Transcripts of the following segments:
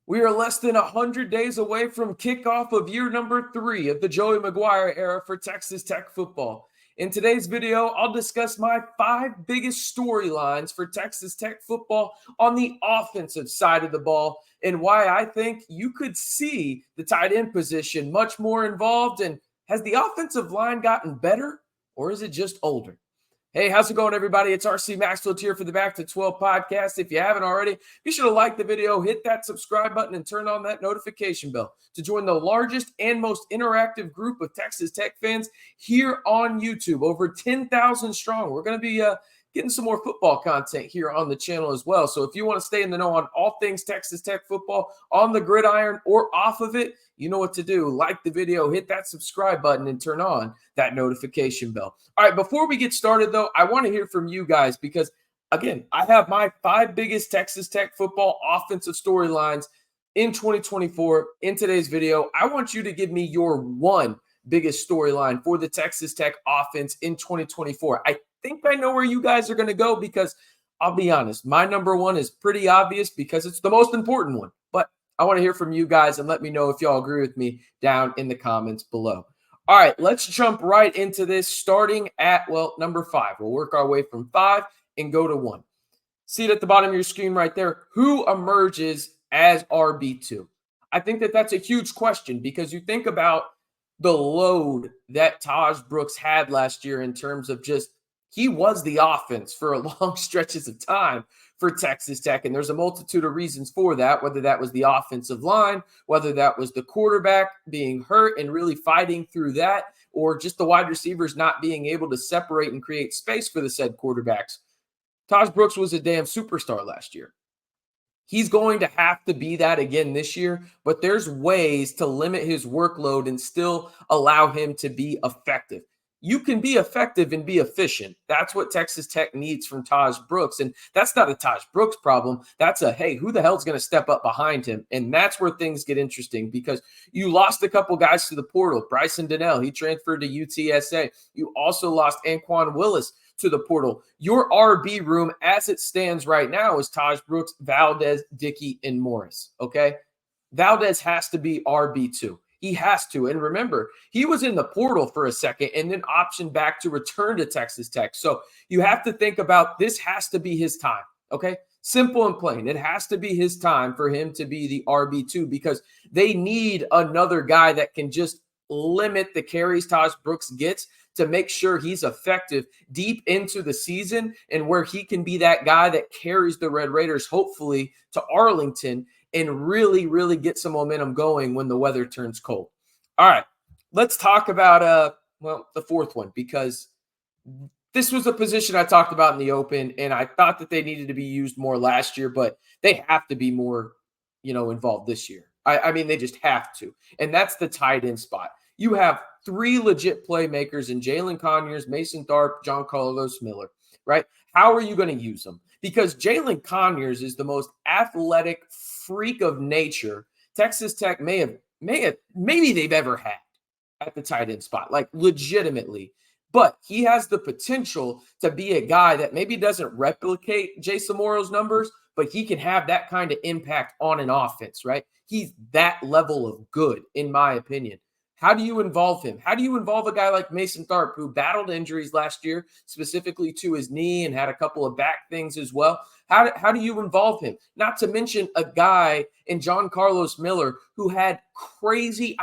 We are less than 100 days away from kickoff of year number 3 of the Joey McGuire era for Texas Tech football. In today's video, I'll discuss my 5 biggest storylines for Texas Tech football on the offensive side of the ball and why I think you could see the tight end position much more involved. And has the offensive line gotten better, or is it just older? Hey, how's it going, everybody? It's RC Maxfield here for the Back to 12 podcast. If you haven't already, be sure to like the video, hit that subscribe button, and turn on that notification bell to join the largest and most interactive group of Texas Tech fans here on YouTube. Over 10,000 strong. We're going to be getting some more football content here on the channel as well. So if you want to stay in the know on all things Texas Tech football on the gridiron or off of it, you know what to do. Like the video, hit that subscribe button, and turn on that notification bell. All right, before we get started, though, I want to hear from you guys because, again, I have my 5 biggest Texas Tech football offensive storylines in 2024 in today's video. I want you to give me your one biggest storyline for the Texas Tech offense in 2024. I think I know where you guys are going to go because I'll be honest, my number one is pretty obvious because it's the most important one. But I want to hear from you guys and let me know if y'all agree with me down in the comments below. All right, let's jump right into this starting at, number 5. We'll work our way from 5 and go to 1. See it at the bottom of your screen right there. Who emerges as RB2? I think that's a huge question because you think about the load that Tahj Brooks had last year in terms of just he was the offense for long stretches of time for Texas Tech. And there's a multitude of reasons for that, whether that was the offensive line, whether that was the quarterback being hurt and really fighting through that, or just the wide receivers not being able to separate and create space for the said quarterbacks. Tahj Brooks was a damn superstar last year. He's going to have to be that again this year, but there's ways to limit his workload and still allow him to be effective. You can be effective and be efficient. That's what Texas Tech needs from Tahj Brooks. And that's not a Tahj Brooks problem. That's a, hey, who the hell's going to step up behind him? And that's where things get interesting because you lost a couple guys to the portal. Bryson Donnell, he transferred to UTSA. You also lost Anquan Willis to the portal. Your RB room as it stands right now is Tahj Brooks, Valdez, Dickey, and Morris, okay? Valdez has to be RB2. He has to. And remember, he was in the portal for a second and then optioned back to return to Texas Tech. So you have to think about this has to be his time, okay? Simple and plain. It has to be his time for him to be the RB2 because they need another guy that can just limit the carries Tahj Brooks gets to make sure he's effective deep into the season and where he can be that guy that carries the Red Raiders, hopefully, to Arlington and really, really get some momentum going when the weather turns cold. All right, let's talk about, the 4th one because this was a position I talked about in the open, and I thought that they needed to be used more last year, but they have to be more, involved this year. I mean, they just have to, and that's the tight end spot. You have 3 legit playmakers in Jalen Conyers, Mason Tharp, John Carlos Miller, right? How are you going to use them? Because Jalen Conyers is the most athletic freak of nature Texas Tech maybe they've ever had at the tight end spot, like legitimately. But he has the potential to be a guy that maybe doesn't replicate Jace Amaro's numbers, but he can have that kind of impact on an offense, right? He's that level of good, in my opinion. How do you involve him? How do you involve a guy like Mason Tharp, who battled injuries last year, specifically to his knee and had a couple of back things as well? How do you involve him? Not to mention a guy in John Carlos Miller who had crazy,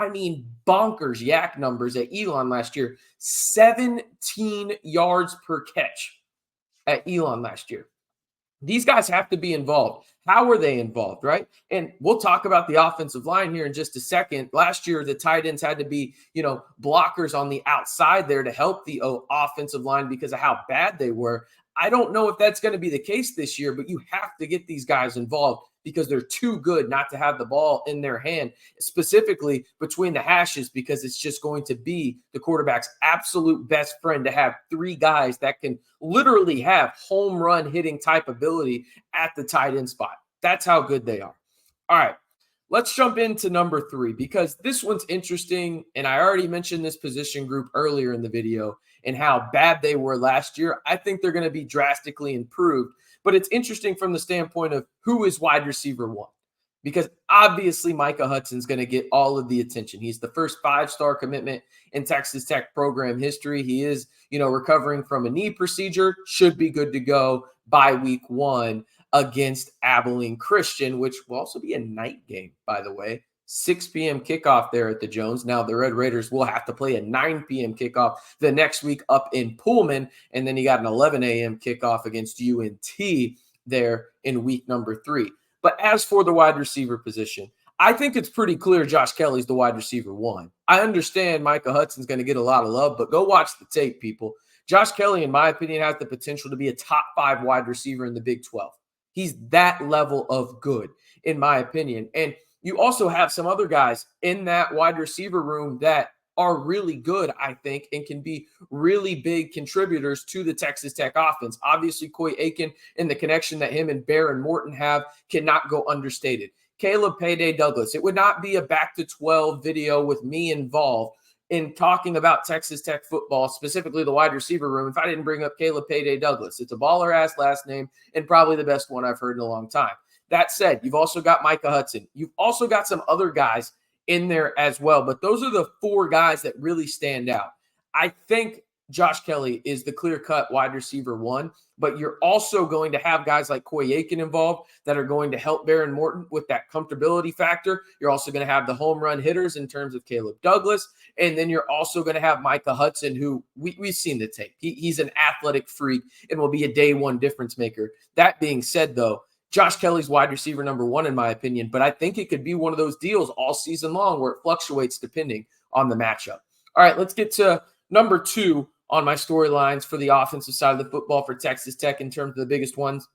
bonkers yak numbers at Elon last year. 17 yards per catch at Elon last year. These guys have to be involved. How are they involved, right? And we'll talk about the offensive line here in just a second. Last year, the tight ends had to be, blockers on the outside there to help the offensive line because of how bad they were. I don't know if that's going to be the case this year, but you have to get these guys involved because they're too good not to have the ball in their hand, specifically between the hashes, because it's just going to be the quarterback's absolute best friend to have 3 guys that can literally have home run hitting type ability at the tight end spot. That's how good they are. All right, let's jump into number 3 because this one's interesting, and I already mentioned this position group earlier in the video and how bad they were last year. I think they're going to be drastically improved. But it's interesting from the standpoint of who is wide receiver 1. because obviously Micah Hudson's going to get all of the attention. He's the first 5-star commitment in Texas Tech program history. He is, recovering from a knee procedure, should be good to go by week 1 against Abilene Christian, which will also be a night game, by the way. 6 p.m. kickoff there at the Jones. Now the Red Raiders will have to play a 9 p.m. kickoff the next week up in Pullman, and then you got an 11 a.m. kickoff against UNT there in week number 3. But as for the wide receiver position, I think it's pretty clear Josh Kelly's the wide receiver 1. I understand Micah Hudson's going to get a lot of love, but go watch the tape, people. Josh Kelly, in my opinion, has the potential to be a top 5 wide receiver in the Big 12. He's that level of good, in my opinion. And you also have some other guys in that wide receiver room that are really good, I think, and can be really big contributors to the Texas Tech offense. Obviously, Coy Aiken and the connection that him and Behren Morton have cannot go understated. Caleb Payday Douglas. It would not be a back to 12 video with me involved in talking about Texas Tech football, specifically the wide receiver room, if I didn't bring up Caleb Payday Douglas. It's a baller-ass last name and probably the best one I've heard in a long time. That said, you've also got Micah Hudson. You've also got some other guys in there as well, but those are the 4 guys that really stand out. I think Josh Kelly is the clear-cut wide receiver 1, but you're also going to have guys like Coy Aiken involved that are going to help Behren Morton with that comfortability factor. You're also going to have the home run hitters in terms of Caleb Douglas, and then you're also going to have Micah Hudson, who we've seen the tape. He's an athletic freak and will be a day 1 difference maker. That being said, though, Josh Kelly's wide receiver number 1, in my opinion, but I think it could be one of those deals all season long where it fluctuates depending on the matchup. All right, let's get to number 2 on my storylines for the offensive side of the football for Texas Tech in terms of the biggest ones.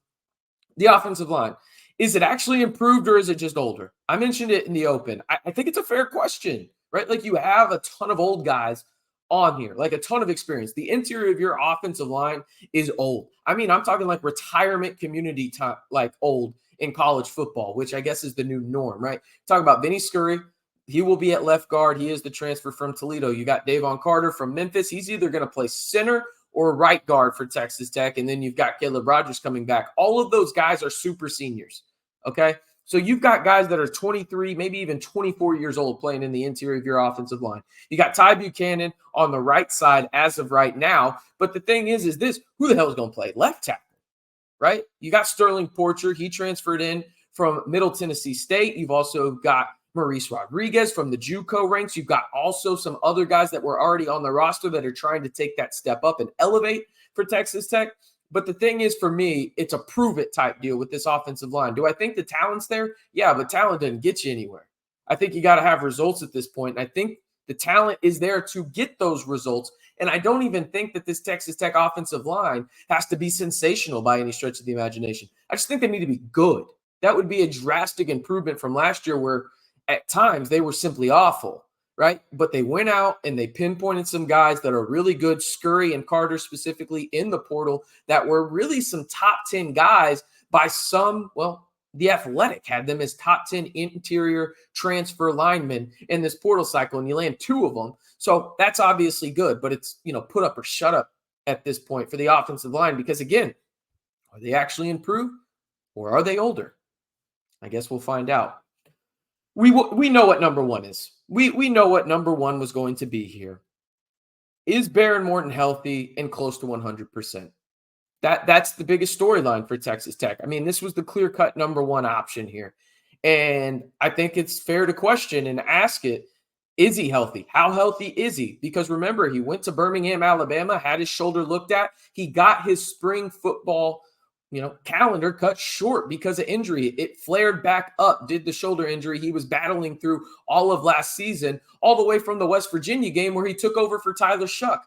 The offensive line. Is it actually improved or is it just older? I mentioned it in the open. I think it's a fair question, right? Like, you have a ton of old guys on here, like a ton of experience. The interior of your offensive line is old. I mean, I'm talking like retirement community time, like old in college football, which I guess is the new norm, right? Talking about Vinny Scurry. He will be at left guard. He is the transfer from Toledo. You got Davon Carter from Memphis. He's either going to play center or right guard for Texas Tech. And then you've got Caleb Rogers coming back. All of those guys are super seniors, okay? So you've got guys that are 23, maybe even 24 years old playing in the interior of your offensive line. You got Ty Buchanan on the right side as of right now. But the thing is this, who the hell is going to play left tackle, right? You got Sterling Porcher. He transferred in from Middle Tennessee State. You've also got Maurice Rodriguez from the JUCO ranks. You've got also some other guys that were already on the roster that are trying to take that step up and elevate for Texas Tech. But the thing is, for me, it's a prove-it type deal with this offensive line. Do I think the talent's there? Yeah, but talent doesn't get you anywhere. I think you got to have results at this point. And I think the talent is there to get those results. And I don't even think that this Texas Tech offensive line has to be sensational by any stretch of the imagination. I just think they need to be good. That would be a drastic improvement from last year where at times they were simply awful, right? But they went out and they pinpointed some guys that are really good, Scurry and Carter specifically in the portal, that were really some top 10 guys by some, well, The Athletic had them as top 10 interior transfer linemen in this portal cycle, and you land 2 of them. So that's obviously good, but it's, put up or shut up at this point for the offensive line because, again, are they actually improved or are they older? I guess we'll find out. We know what number 1 is. We know what number 1 was going to be here. Is Behren Morton healthy and close to 100%? That's the biggest storyline for Texas Tech. I mean, this was the clear-cut number 1 option here. And I think it's fair to question and ask it, is he healthy? How healthy is he? Because remember, he went to Birmingham, Alabama, had his shoulder looked at. He got his spring football calendar cut short because of injury. It flared back up, did the shoulder injury he was battling through all of last season, all the way from the West Virginia game where he took over for Tyler Shuck.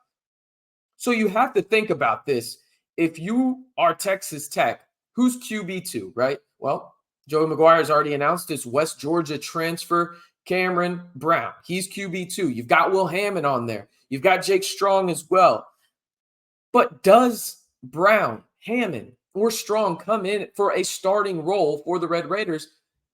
So you have to think about this. If you are Texas Tech, who's QB2, right? Well, Joey McGuire has already announced his West Georgia transfer, Cameron Brown. He's QB2. You've got Will Hammond on there. You've got Jake Strong as well. But does Brown, Hammond, or Strong come in for a starting role for the Red Raiders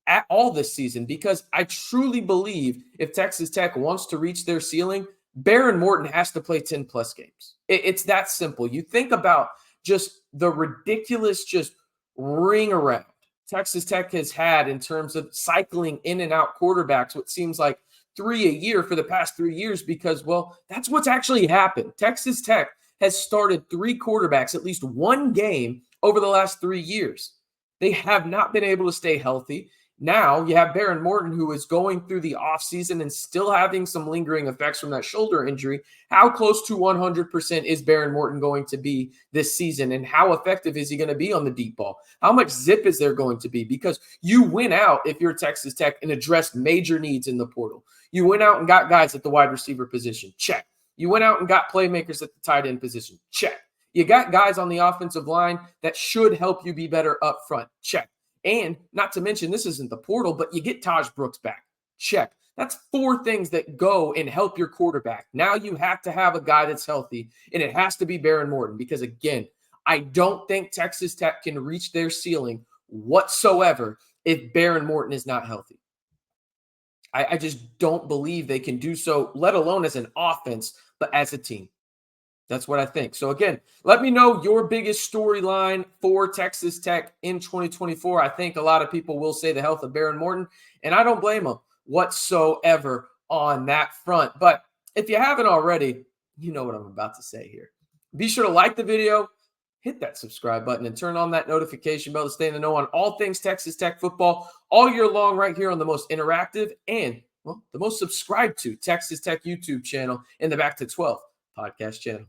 at all this season? Because I truly believe if Texas Tech wants to reach their ceiling, Behren Morton has to play 10-plus games. It's that simple. You think about just the ridiculous just ring around Texas Tech has had in terms of cycling in and out quarterbacks, what seems like 3 a year for the past 3 years, because, well, that's what's actually happened. Texas Tech has started 3 quarterbacks at least one game over the last 3 years. They have not been able to stay healthy. Now you have Behren Morton, who is going through the offseason and still having some lingering effects from that shoulder injury. How close to 100% is Behren Morton going to be this season? And how effective is he going to be on the deep ball? How much zip is there going to be? Because you went out, if you're Texas Tech, and addressed major needs in the portal. You went out and got guys at the wide receiver position. Check. You went out and got playmakers at the tight end position. Check. You got guys on the offensive line that should help you be better up front. Check. And not to mention, this isn't the portal, but you get Tahj Brooks back. Check. That's 4 things that go and help your quarterback. Now you have to have a guy that's healthy, and it has to be Behren Morton, because, again, I don't think Texas Tech can reach their ceiling whatsoever if Behren Morton is not healthy. I just don't believe they can do so, let alone as an offense, but as a team. That's what I think. So, again, let me know your biggest storyline for Texas Tech in 2024. I think a lot of people will say the health of Behren Morton, and I don't blame them whatsoever on that front. But if you haven't already, you know what I'm about to say here. Be sure to like the video, hit that subscribe button, and turn on that notification bell to stay in the know on all things Texas Tech football all year long right here on the most interactive and, well, the most subscribed to Texas Tech YouTube channel in the Back to 12 podcast channel.